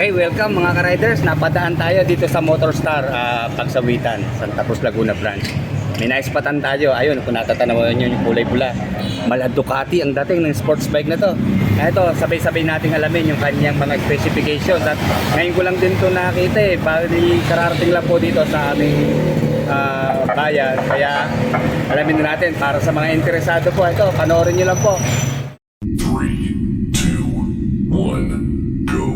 Okay, welcome mga ka-riders. Napadaan tayo dito sa Motorstar, Pagsawitan, Santa Cruz, Laguna branch. May naispatan tayo. Ayun, kung natatanawan nyo yung kulay pula. Mala Ducati ang dating ng sports bike na to. Kaya ito, sabay-sabay nating alamin yung kanyang mga specifications. At ngayon ko lang din to nakita eh. Bali, kararating lang po dito sa aming bayan. Kaya alamin din natin para sa mga interesado po. Ito, panoorin nyo lang po. 3, 2, 1, go.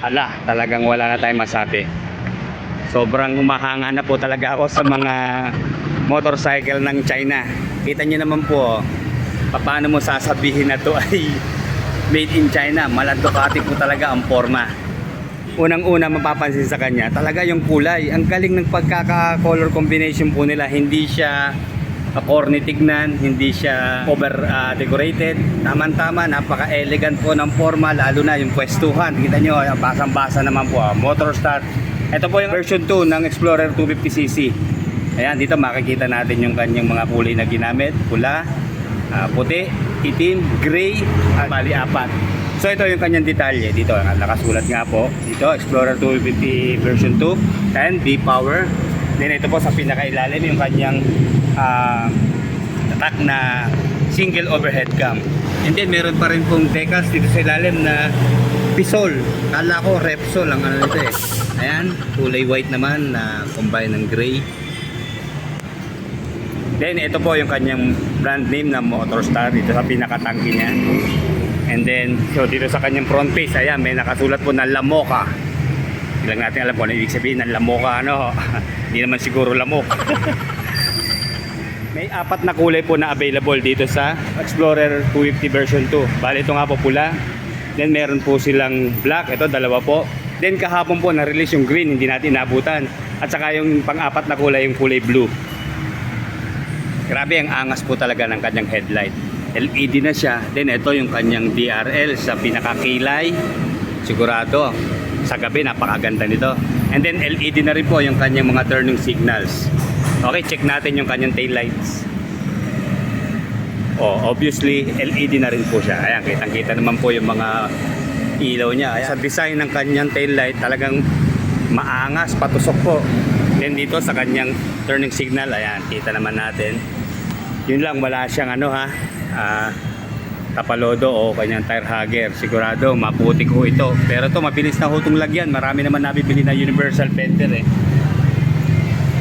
Hala, talagang wala na tayong masabi. Sobrang humahanga na po talaga ako sa mga motorcycle ng China. Kita nyo naman po, paano mo sasabihin na to ay made in China. Ducati po talaga ang forma. Unang-una mapapansin sa kanya, talaga yung kulay. Ang galing ng pagkaka-color combination po nila. Hindi siya corny tignan, hindi siya over decorated. Tamang-tama, napaka-elegant po ng forma, lalo na yung pwestuhan. Kita nyo, basang-basa naman po. Motorstar. Ito po yung version 2 ng Explorer 250cc. Ayan, dito makikita natin yung kanyang mga kulay na ginamit. Pula, puti, itim, gray, at bali 4. So ito yung kanyang detalye. Dito, nakasulat nga po. Dito, Explorer 250 version 2 and V-Power. Then ito po sa pinakailalim yung kanyang tatak na single overhead cam. And then meron pa rin pong decals dito sa ilalim na Pisol. Kala ko Repsol ang ano nito eh. Ayan, kulay white naman na combine ng gray. Then ito po yung kanyang brand name na Motorstar dito sa pinakatangki niya. And then so dito sa kanyang front face, ayan, may nakasulat po na Lamoka. Hindi lang natin alam kung ano ibig sabihin ng Lamoka, ano. Hindi naman siguro lamok. May 4 na kulay po na available dito sa Explorer 250 version 2. Bali ito nga po pula. Then meron po silang black, ito dalawa po. Then kahapon po na-release yung green, hindi natin nabutan. At saka yung pang-4 na kulay, yung kulay blue. Grabe ang angas po talaga ng kanyang headlight. LED na siya. Then ito yung kanyang DRL sa pinakakilay. Sigurado sa gabi napakaganda nito. And then LED na rin po yung kanyang mga turning signals. Okay, check natin yung kanyang tail lights. Oh, obviously LED na rin po siya. Ayan, kitang-kita naman po yung mga ilaw niya. Ayan, sa design ng kanyang tail light, talagang maangas, patusok po. Then dito sa kanyang turning signal, ayan, kita naman natin. Yun lang, wala siyang tapalodo o kanyang tire hugger. Sigurado maputi ko ito. Pero ito mabilis na hutong lagyan. Marami naman nabibili na universal fender eh.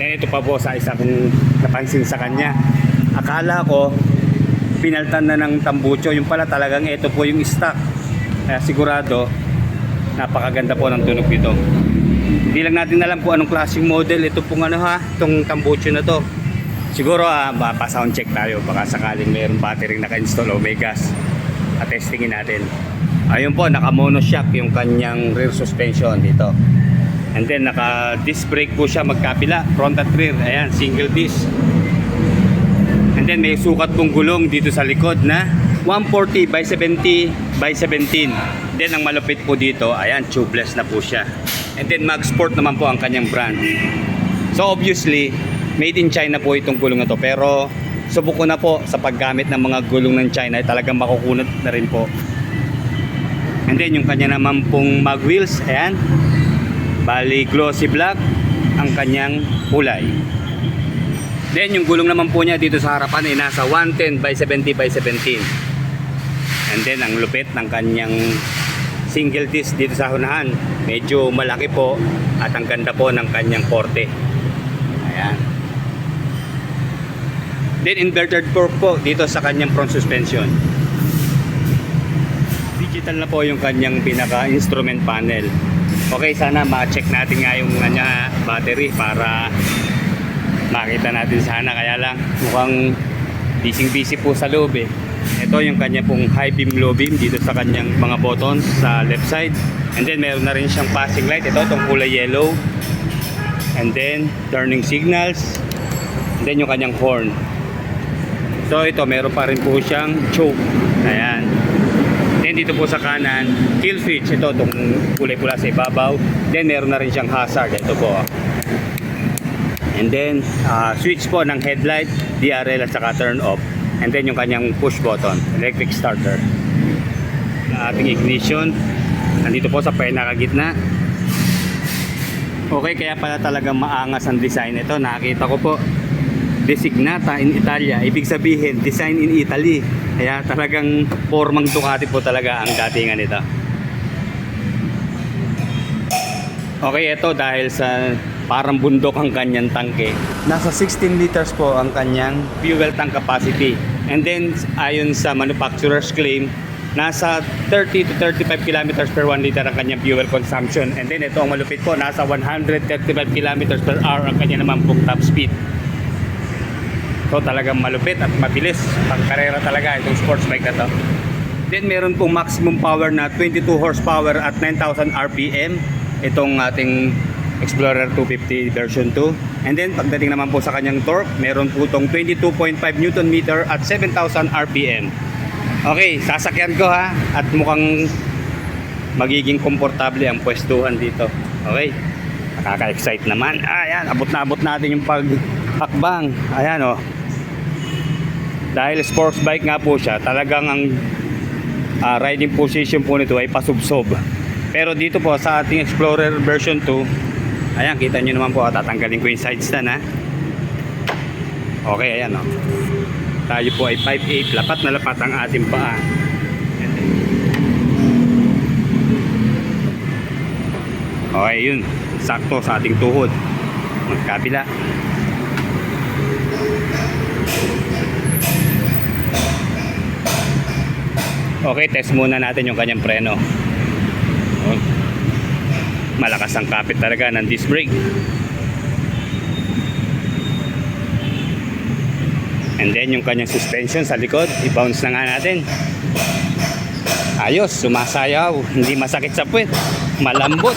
Then ito pa po sa isa kong napansin sa kanya. Akala ko pinaltan na ng tambucho, yung pala talagang ito po yung stock. Kaya sigurado napakaganda po ng tunog nito. Hindi lang natin alam kung anong klaseng model ito pong itong tambucho na to. Siguro pa-sound check tayo, baka sakaling mayroong battery naka-install o may gas. Testingin natin. Ayun po, naka-monoshock yung kanyang rear suspension dito. And then naka-disc brake po siya magkapila, front at rear. Ayan, single disc. And then may sukat pong gulong dito sa likod na 140 by 70 by 17. Then ang malupit po dito, ayan, tubeless na po siya. And then Mag Sport naman po ang kanyang brand. So obviously, made in China po itong gulong na to. Pero subok ko na po sa paggamit ng mga gulong ng China, talagang makukunat na rin po. And then yung kanya naman pong mag wheels, ayan, bali glossy black ang kanyang kulay. Then yung gulong naman po niya dito sa harapan ay nasa 110 by 70 by 17. And then ang lupit ng kanyang single disc dito sa unahan, medyo malaki po at ang ganda po ng kanyang porte. Ayan. Then inverted fork po dito sa kanyang front suspension. Digital na po yung kanyang pinaka instrument panel. Okay, sana ma-check natin nga yung kanya battery para makita natin sana, kaya lang mukhang busy po sa loob eh. Ito yung kanya pong high beam, low beam dito sa kanyang mga buttons sa left side. And then meron na rin siyang passing light, ito itong kulay yellow. And then turning signals. And then yung kanyang horn. So ito, meron pa rin po siyang choke. Ayan. Then dito po sa kanan, kill switch, ito itong kulay pula sa ibabaw. Then meron na rin siyang hazard, ito po. And then switch po ng headlight, DRL at saka turn off. And then yung kanyang push button, electric starter. Ating ignition, nandito po sa pinakagitna. Okay, kaya pala talagang maangas ang design ito. Nakita ko po, designata in Italia, ibig sabihin design in Italy. Kaya talagang formang Ducati po talaga ang datingan nito. Okay, ito dahil sa parang bundok ang kanyang tangke. Nasa 16 liters po ang kanyang fuel tank capacity. And then ayon sa manufacturer's claim, nasa 30 to 35 kilometers per 1 liter ang kanyang fuel consumption. And then ito ang malupit po, nasa 135 kilometers per hour ang kanya naman pong top speed. So talagang malupit at mabilis. Pangkarera talaga itong sports bike na to. Then meron pong maximum power na 22 horsepower at 9,000 RPM. Itong ating Explorer 250 version 2. And then pagdating naman po sa kanyang torque, meron po itong 22.5 Newton meter at 7,000 RPM. Okay, sasakyan ko ha. At mukhang magiging komportable ang pwestuhan dito. Okay, nakaka-excite naman. Ayan, abot na abot natin yung paghakbang. Ayan o. Dahil sports bike nga po siya, talagang ang riding position po nito ay pasubsob. Pero dito po sa ating Explorer version 2, ayan, kita nyo naman po, tatanggalin ko yung side stand ha. Okay, ayan o. Tayo po ay 5'8", lapat na lapat ang ating paa. Okay, yun. Sakto sa ating tuhod. Magkabila. Okay, test muna natin yung kanyang preno. Malakas ang kapit talaga ng disc brake. And then yung kanyang suspension sa likod, i-bounce na nga natin. Ayos, sumasayaw, hindi masakit sa puwet, malambot.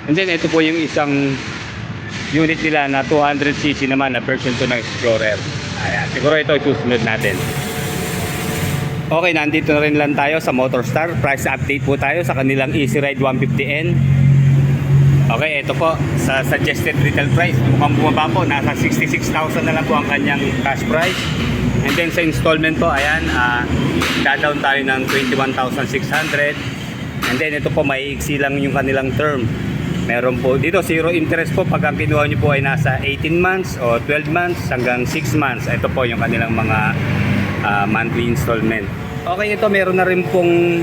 And then ito po yung isang unit nila na 200cc naman na version 2 ng Explorer. Ayan, siguro ito isusunod natin. Okay, nandito na rin lang tayo sa Motorstar. Price update po tayo sa kanilang Easy Ride 150N. Okay, ito po sa suggested retail price. Mukhang bumaba po, nasa 66,000 na lang po ang kanyang cash price. And then sa installment po, ayan, da-down tayo ng 21,600. And then ito po, may iksi lang yung kanilang term. Meron po dito zero interest po pag ang kinuha nyo po ay nasa 18 months o 12 months hanggang 6 months. Ito po yung kanilang mga monthly installment. Okay, ito meron na rin pong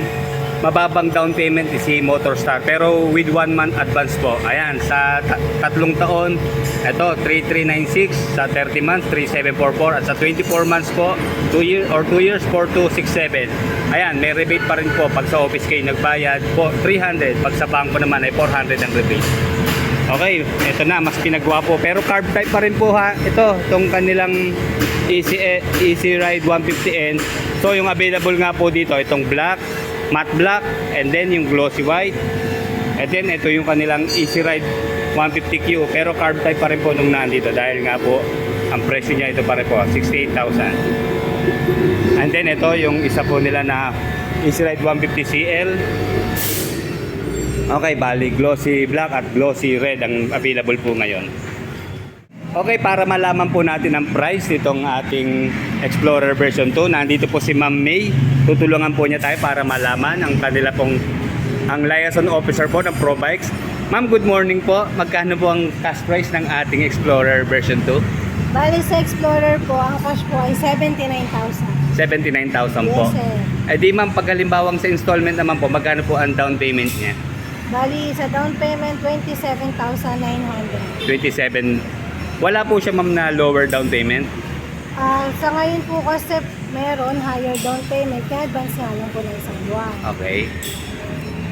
mababang down payment si Motorstar pero with 1 month advance po. Ayan, sa 3 taon ito 3396, sa 30 months 3744 at sa 24 months po 2 years 4267. Ayan, may rebate pa rin po pag sa office kayo nagbayad po 300, pag sa bangko naman ay 400 ang rebate. Okay, ito na, mas pinagawa po pero carb type pa rin po ha. Itong kanilang Easy Ride 150N. So yung available nga po dito itong black, matte black, and then yung glossy white. And then ito yung kanilang Easy Ride 150Q pero carb type pa rin po nung nandito dahil nga po ang presyo niya ito pa rin po 68,000. And then ito yung isa po nila na Easy Ride 150CL. Okay, bali glossy black at glossy red ang available po ngayon. Okay, para malaman po natin ang price nitong ating Explorer version 2, nandito po si Ma'am May. Tutulungan po niya tayo para malaman ang kanila pong ang liaison officer po ng ProBikes. Ma'am, good morning po. Magkano po ang cash price ng ating Explorer version 2? Bali sa Explorer po, ang cash po ay 79,000. 79,000 po. Yes, sir. Eh di ma'am, pag halimbawang sa installment naman po, magkano po ang down payment niya? Bali sa down payment, 27,900. 27. Wala po siya ma'am na lower down payment? Sa ngayon po kasi meron higher down payment, kaya advance nga lang po ng isang buwan. Okay.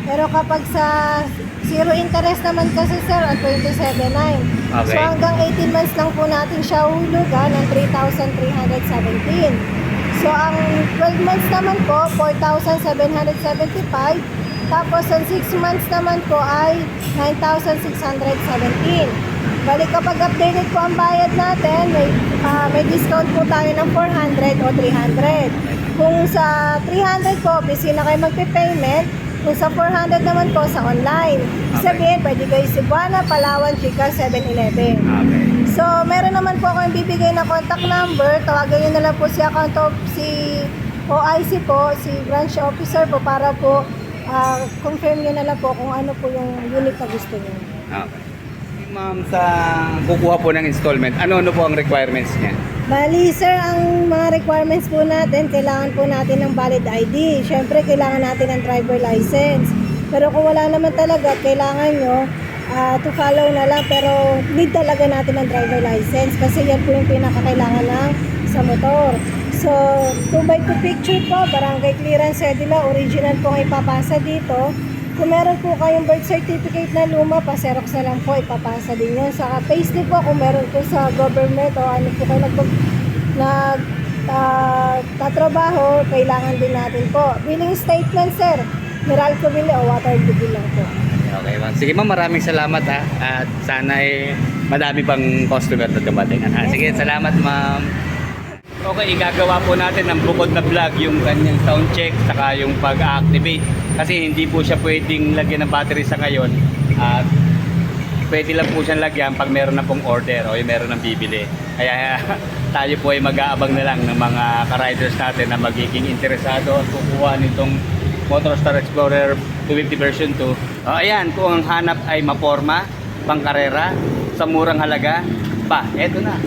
Pero kapag sa zero interest naman kasi sir, at 27.9. Okay. So hanggang 18 months lang po natin siya hulugan ng 3,317. So ang 12 months naman po, 4,775. Tapos ang 6 months naman po ay 9,617. Bali kapag updated po ang bayad natin, may discount po tayo ng 400 o 300. Kung sa 300 po, busy na kayo magpe-payment. Kung sa 400 naman po, sa online. Sabihin, pwede kayo Cebuana, Palawan, Chica, 7-Eleven. Okay. So, meron naman po ako bibigay na contact number. Tawagan nyo na lang po si OIC po, si branch officer po para po confirm nyo na lang po kung ano po yung unit na gusto nyo. Okay. Ma'am, sa kukuha po ng installment, ano po ang requirements niya? Bali, sir, ang mga requirements po natin, kailangan po natin ng valid ID. Siyempre, kailangan natin ng driver license. Pero kung wala naman talaga, kailangan nyo to follow na lang. Pero need talaga natin ng driver license kasi yan po yung pinakakailangan ng sa motor. So, 2x2 picture po, barangay clearance cedula, original po ang ipapasa dito. Kung meron po kayong birth certificate na luma, pa-xerox na lang po, ipapasa din yun. Saka payslip po kung meron po sa government o ano po kayo tatrabaho, kailangan din natin po. Billing statement, sir, Meralco bill o water bill lang po. Okay, ma'am. Sige ma'am, maraming salamat ha. At sana madami pang customer na dumating. Sige, salamat ma'am. Okay, igagawa po natin ng bukod na vlog yung kanyang sound check saka yung pag-activate kasi hindi po siya pwedeng lagyan ng battery sa ngayon at pwede lang po siyang lagyan pag meron na pong order o yung meron ng bibili. Kaya tayo po ay mag-aabang na lang ng mga ka-riders natin na magiging interesado at kukuha nitong Motorstar Explorer 250 version 2. Ayan, kung ang hanap ay maporma, pangkarera, sa murang halaga, eto na.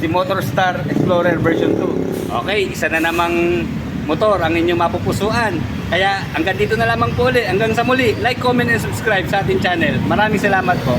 Si Motorstar Explorer version 2. Okay, isa na namang motor ang inyong mapupusuan. Kaya hanggang dito na lamang po ulit. Hanggang sa muli, like, comment, and subscribe sa ating channel. Maraming salamat po.